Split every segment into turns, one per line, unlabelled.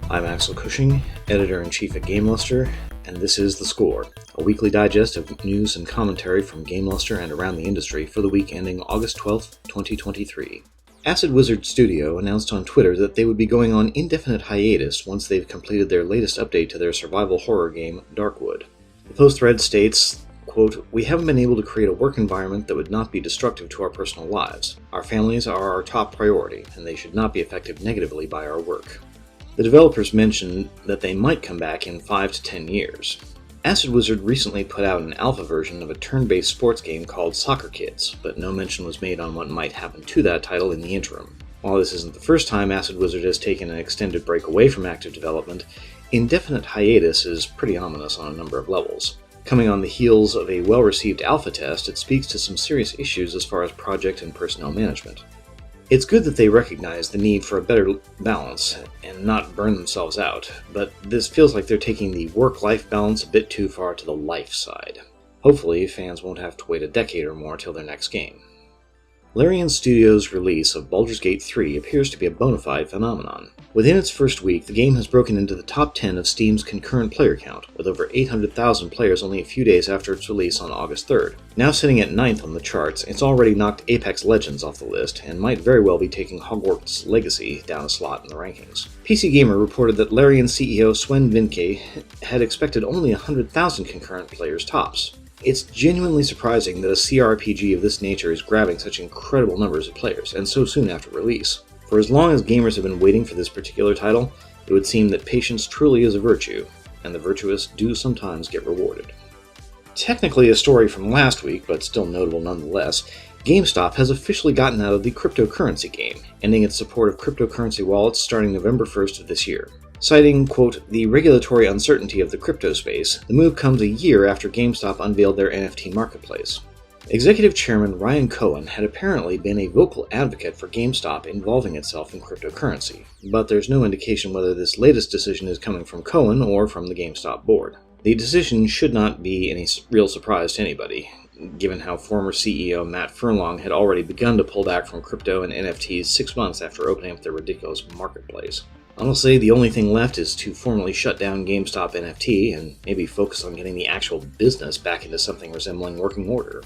I'm Axel Cushing, Editor-in-Chief at GameLuster, and this is The Score, a weekly digest of news and commentary from GameLuster and around the industry for the week ending August 12, 2023. Acid Wizard Studio announced on Twitter that they would be going on indefinite hiatus once they've completed their latest update to their survival horror game, Darkwood. The post thread states, quote, "We haven't been able to create a work environment that would not be destructive to our personal lives. Our families are our top priority, and they should not be affected negatively by our work." The developers mentioned that they might come back in 5 to 10 years. Acid Wizard recently put out an alpha version of a turn-based sports game called Soccer Kids, but no mention was made on what might happen to that title in the interim. While this isn't the first time Acid Wizard has taken an extended break away from active development, indefinite hiatus is pretty ominous on a number of levels. Coming on the heels of a well-received alpha test, it speaks to some serious issues as far as project and personnel management. It's good that they recognize the need for a better balance and not burn themselves out, but this feels like they're taking the work-life balance a bit too far to the life side. Hopefully, fans won't have to wait a decade or more till their next game. Larian Studios' release of Baldur's Gate 3 appears to be a bona fide phenomenon. Within its first week, the game has broken into the top 10 of Steam's concurrent player count, with over 800,000 players only a few days after its release on August 3rd. Now sitting at 9th on the charts, it's already knocked Apex Legends off the list, and might very well be taking Hogwarts Legacy down a slot in the rankings. PC Gamer reported that Larian CEO Sven Vincke had expected only 100,000 concurrent players tops. It's genuinely surprising that a CRPG of this nature is grabbing such incredible numbers of players, and so soon after release. For as long as gamers have been waiting for this particular title, it would seem that patience truly is a virtue, and the virtuous do sometimes get rewarded. Technically a story from last week, but still notable nonetheless, GameStop has officially gotten out of the cryptocurrency game, ending its support of cryptocurrency wallets starting November 1st of this year. Citing, quote, "the regulatory uncertainty of the crypto space," the move comes a year after GameStop unveiled their NFT marketplace. Executive Chairman Ryan Cohen had apparently been a vocal advocate for GameStop involving itself in cryptocurrency, but there's no indication whether this latest decision is coming from Cohen or from the GameStop board. The decision should not be any real surprise to anybody, given how former CEO Matt Furlong had already begun to pull back from crypto and NFTs 6 months after opening up their ridiculous marketplace. Honestly, the only thing left is to formally shut down GameStop NFT and maybe focus on getting the actual business back into something resembling working order.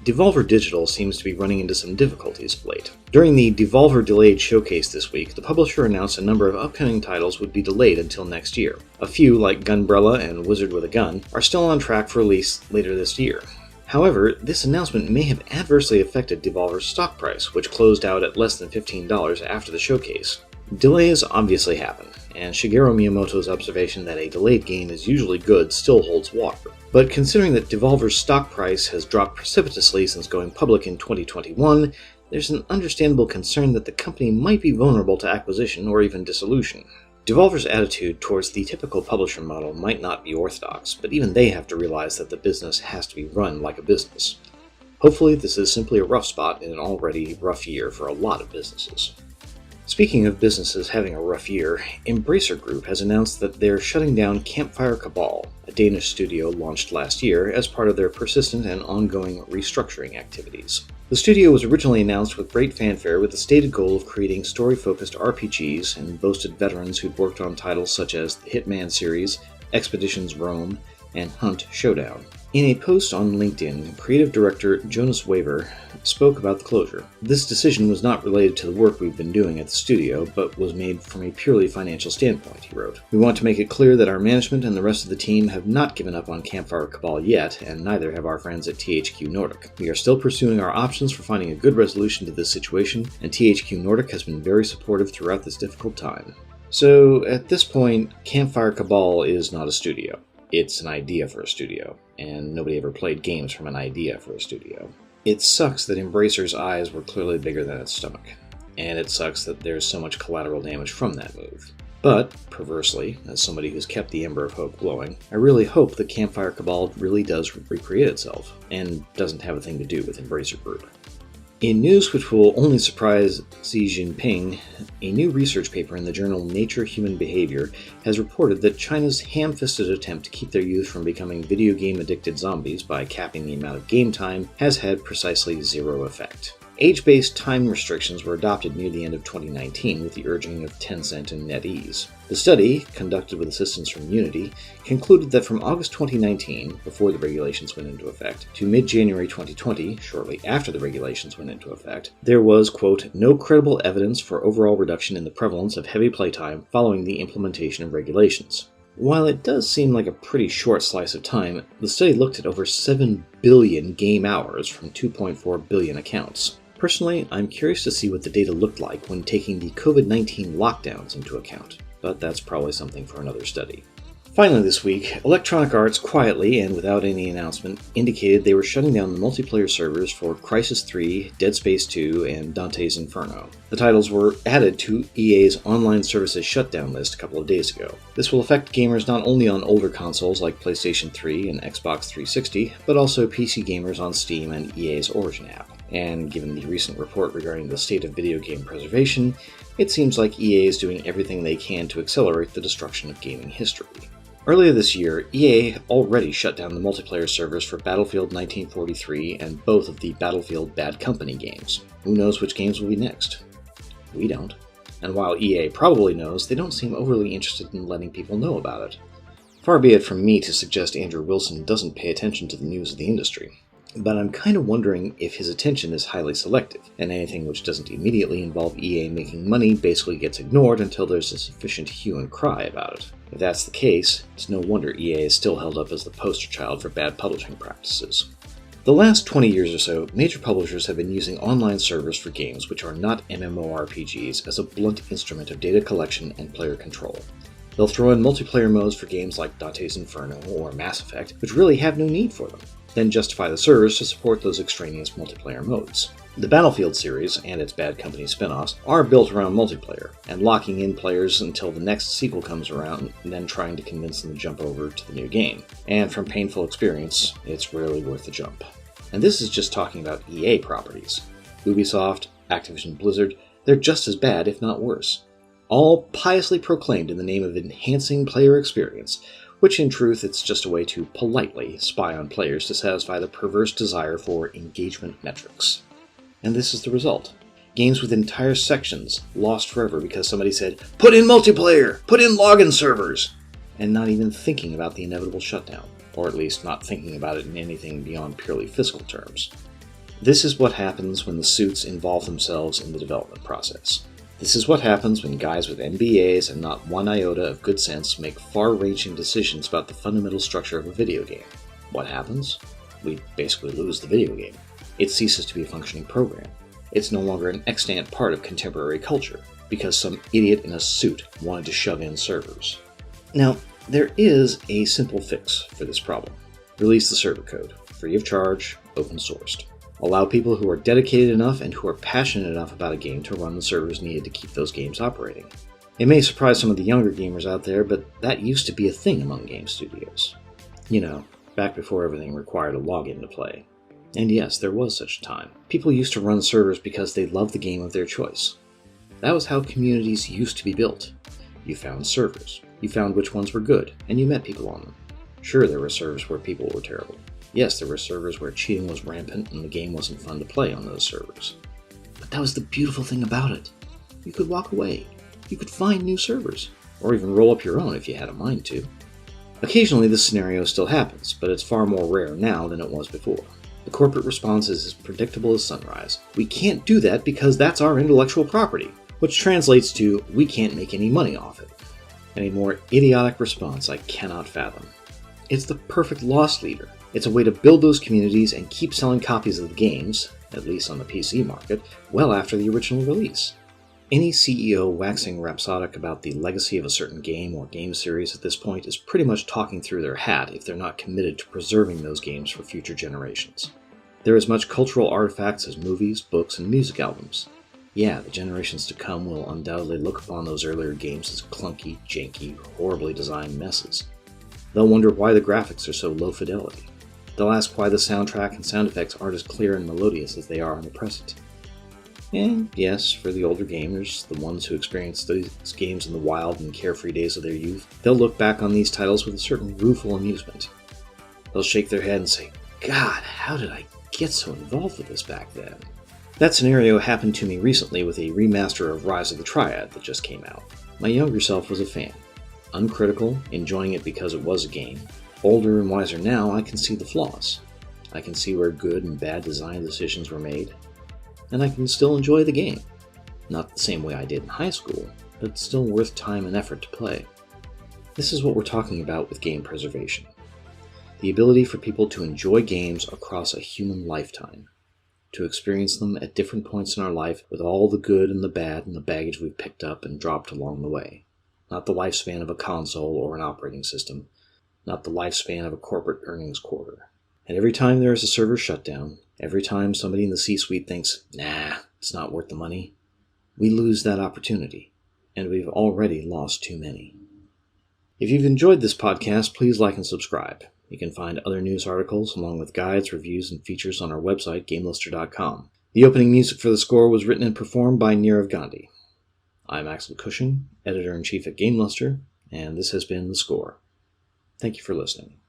Devolver Digital seems to be running into some difficulties of late. During the Devolver Delayed showcase this week, the publisher announced a number of upcoming titles would be delayed until next year. A few, like Gunbrella and Wizard with a Gun, are still on track for release later this year. However, this announcement may have adversely affected Devolver's stock price, which closed out at less than $15 after the showcase. Delays obviously happen, and Shigeru Miyamoto's observation that a delayed game is usually good still holds water. But considering that Devolver's stock price has dropped precipitously since going public in 2021, there's an understandable concern that the company might be vulnerable to acquisition or even dissolution. Devolver's attitude towards the typical publisher model might not be orthodox, but even they have to realize that the business has to be run like a business. Hopefully, this is simply a rough spot in an already rough year for a lot of businesses. Speaking of businesses having a rough year, Embracer Group has announced that they're shutting down Campfire Cabal, a Danish studio launched last year as part of their persistent and ongoing restructuring activities. The studio was originally announced with great fanfare with the stated goal of creating story-focused RPGs and boasted veterans who'd worked on titles such as the Hitman series, Expeditions Rome, and Hunt Showdown. In a post on LinkedIn, creative director Jonas Waver spoke about the closure. "This decision was not related to the work we've been doing at the studio, but was made from a purely financial standpoint," he wrote. "We want to make it clear that our management and the rest of the team have not given up on Campfire Cabal yet, and neither have our friends at THQ Nordic. We are still pursuing our options for finding a good resolution to this situation, and THQ Nordic has been very supportive throughout this difficult time." So, at this point, Campfire Cabal is not a studio. It's an idea for a studio, and nobody ever played games from an idea for a studio. It sucks that Embracer's eyes were clearly bigger than its stomach, and it sucks that there's so much collateral damage from that move. But, perversely, as somebody who's kept the ember of hope glowing, I really hope that Campfire Cabal really does recreate itself, and doesn't have a thing to do with Embracer Group. In news which will only surprise Xi Jinping, a new research paper in the journal Nature Human Behavior has reported that China's ham-fisted attempt to keep their youth from becoming video game-addicted zombies by capping the amount of game time has had precisely zero effect. Age-based time restrictions were adopted near the end of 2019 with the urging of Tencent and NetEase. The study, conducted with assistance from Unity, concluded that from August 2019, before the regulations went into effect, to mid-January 2020, shortly after the regulations went into effect, there was, quote, no credible evidence for overall reduction in the prevalence of heavy playtime following the implementation of regulations. While it does seem like a pretty short slice of time, the study looked at over 7 billion game hours from 2.4 billion accounts. Personally, I'm curious to see what the data looked like when taking the COVID-19 lockdowns into account, but that's probably something for another study. Finally this week, Electronic Arts quietly and without any announcement indicated they were shutting down the multiplayer servers for Crysis 3, Dead Space 2, and Dante's Inferno. The titles were added to EA's online services shutdown list a couple of days ago. This will affect gamers not only on older consoles like PlayStation 3 and Xbox 360, but also PC gamers on Steam and EA's Origin app. And given the recent report regarding the state of video game preservation, it seems like EA is doing everything they can to accelerate the destruction of gaming history. Earlier this year, EA already shut down the multiplayer servers for Battlefield 1943 and both of the Battlefield Bad Company games. Who knows which games will be next? We don't. And while EA probably knows, they don't seem overly interested in letting people know about it. Far be it from me to suggest Andrew Wilson doesn't pay attention to the news of the industry. But I'm kind of wondering if his attention is highly selective, and anything which doesn't immediately involve EA making money basically gets ignored until there's a sufficient hue and cry about it. If that's the case, it's no wonder EA is still held up as the poster child for bad publishing practices. The last 20 years or so, major publishers have been using online servers for games which are not MMORPGs as a blunt instrument of data collection and player control. They'll throw in multiplayer modes for games like Dante's Inferno or Mass Effect, which really have no need for them, then justify the servers to support those extraneous multiplayer modes. The Battlefield series, and its Bad Company spin-offs, are built around multiplayer, and locking in players until the next sequel comes around, and then trying to convince them to jump over to the new game. And from painful experience, it's rarely worth the jump. And this is just talking about EA properties. Ubisoft, Activision Blizzard, they're just as bad, if not worse. All piously proclaimed in the name of enhancing player experience, which in truth it's just a way to politely spy on players to satisfy the perverse desire for engagement metrics. And this is the result. Games with entire sections lost forever because somebody said, "Put in multiplayer! Put in login servers!" and not even thinking about the inevitable shutdown, or at least not thinking about it in anything beyond purely fiscal terms. This is what happens when the suits involve themselves in the development process. This is what happens when guys with MBAs and not one iota of good sense make far-ranging decisions about the fundamental structure of a video game. What happens? We basically lose the video game. It ceases to be a functioning program. It's no longer an extant part of contemporary culture, because some idiot in a suit wanted to shove in servers. Now, there is a simple fix for this problem. Release the server code, free of charge, open sourced. Allow people who are dedicated enough and who are passionate enough about a game to run the servers needed to keep those games operating. It may surprise some of the younger gamers out there, but that used to be a thing among game studios. You know, back before everything required a login to play. And yes, there was such a time. People used to run servers because they loved the game of their choice. That was how communities used to be built. You found servers. You found which ones were good, and you met people on them. Sure, there were servers where people were terrible. Yes, there were servers where cheating was rampant and the game wasn't fun to play on those servers. But that was the beautiful thing about it. You could walk away. You could find new servers, or even roll up your own if you had a mind to. Occasionally this scenario still happens, but it's far more rare now than it was before. The corporate response is as predictable as sunrise. We can't do that because that's our intellectual property, which translates to, we can't make any money off it. Any more idiotic response I cannot fathom. It's the perfect loss leader. It's a way to build those communities and keep selling copies of the games, at least on the PC market, well after the original release. Any CEO waxing rhapsodic about the legacy of a certain game or game series at this point is pretty much talking through their hat if they're not committed to preserving those games for future generations. They're as much cultural artifacts as movies, books, and music albums. Yeah, the generations to come will undoubtedly look upon those earlier games as clunky, janky, horribly designed messes. They'll wonder why the graphics are so low fidelity. They'll ask why the soundtrack and sound effects aren't as clear and melodious as they are in the present. And yes, for the older gamers, the ones who experienced these games in the wild and carefree days of their youth, they'll look back on these titles with a certain rueful amusement. They'll shake their head and say, "God, how did I get so involved with this back then?" That scenario happened to me recently with a remaster of Rise of the Triad that just came out. My younger self was a fan. Uncritical, enjoying it because it was a game. Older and wiser now, I can see the flaws. I can see where good and bad design decisions were made. And I can still enjoy the game. Not the same way I did in high school, but still worth time and effort to play. This is what we're talking about with game preservation. The ability for people to enjoy games across a human lifetime. To experience them at different points in our life with all the good and the bad and the baggage we've picked up and dropped along the way. Not the lifespan of a console or an operating system. Not the lifespan of a corporate earnings quarter. And every time there is a server shutdown, every time somebody in the C-suite thinks, nah, it's not worth the money, we lose that opportunity. And we've already lost too many. If you've enjoyed this podcast, please like and subscribe. You can find other news articles along with guides, reviews, and features on our website, GameLuster.com. The opening music for the score was written and performed by Nirav Gandhi. I'm Axel Cushing, Editor-in-Chief at GameLuster, and this has been The Score. Thank you for listening.